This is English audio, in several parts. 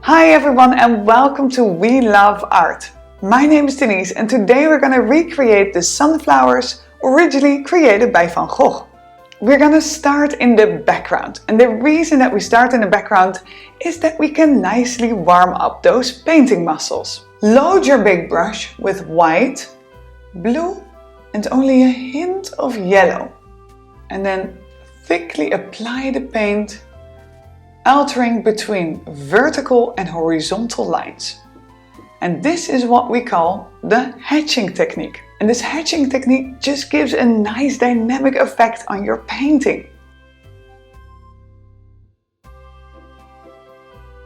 Hi everyone and welcome to We Love Art. My name is Denise and today we're going to recreate the sunflowers originally created by Van Gogh. We're going to start in the background, and the reason that we start in the background is that we can nicely warm up those painting muscles. Load your big brush with white, blue and only a hint of yellow, and then thickly apply the paint, altering between vertical and horizontal lines. And this is what we call the hatching technique. And this hatching technique just gives a nice dynamic effect on your painting.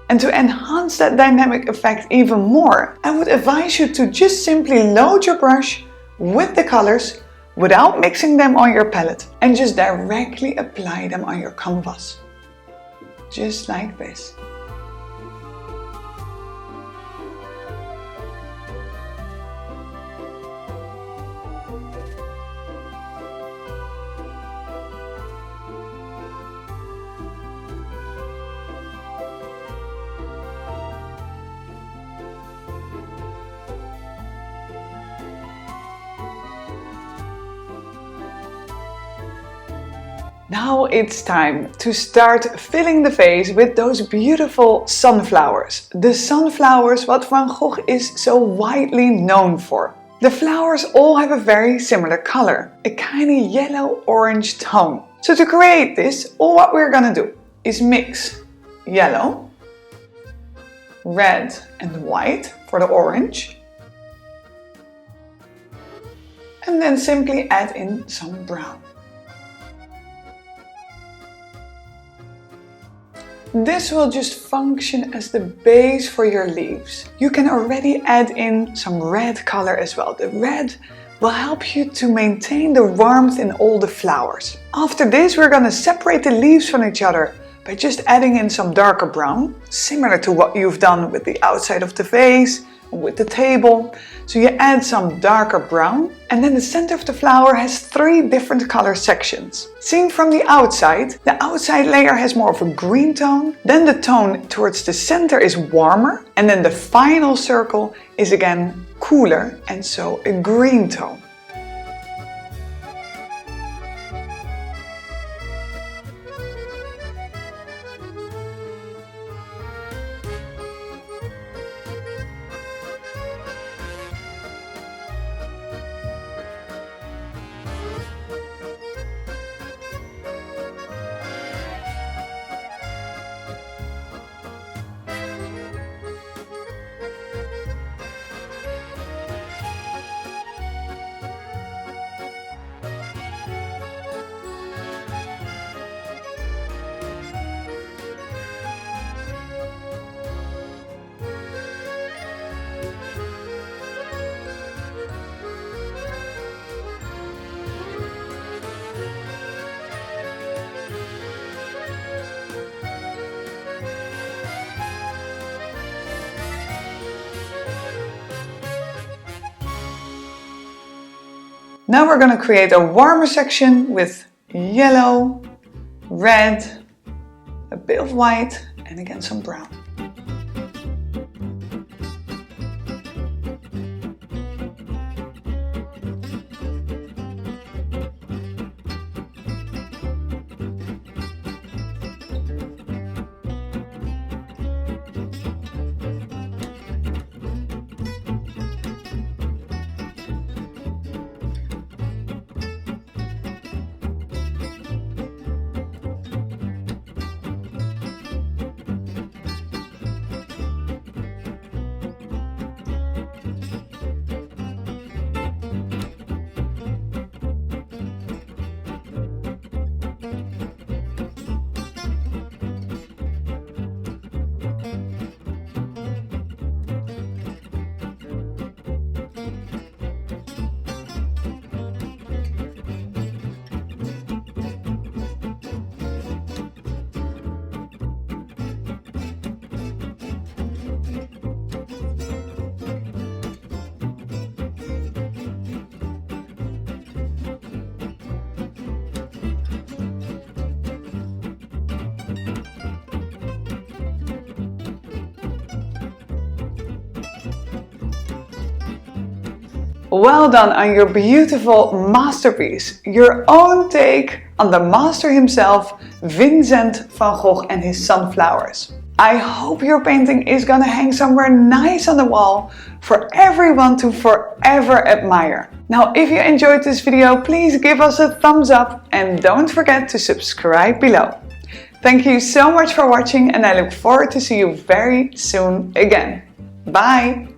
And to enhance that dynamic effect even more, I would advise you to just simply load your brush with the colors without mixing them on your palette and just directly apply them on your canvas. Just like this. Now it's time to start filling the vase with those beautiful sunflowers. The sunflowers what Van Gogh is so widely known for. The flowers all have a very similar color, a kind of yellow-orange tone. So to create this, all what we're gonna do is mix yellow, red and white for the orange, and then simply add in some brown. This will just function as the base for your leaves. You can already add in some red color as well. The red will help you to maintain the warmth in all the flowers. After this, we're going to separate the leaves from each other by just adding in some darker brown, similar to what you've done with the outside of the vase, with the table. So you add some darker brown, and then the center of the flower has 3 different color sections. Seen from the outside layer has more of a green tone, then the tone towards the center is warmer, and then the final circle is again cooler, and so a green tone. Now we're going to create a warmer section with yellow, red, a bit of white and again some brown. Well done on your beautiful masterpiece, your own take on the master himself, Vincent van Gogh and his sunflowers. I hope your painting is gonna hang somewhere nice on the wall for everyone to forever admire. Now, if you enjoyed this video, please give us a thumbs up and don't forget to subscribe below. Thank you so much for watching and I look forward to see you very soon again. Bye!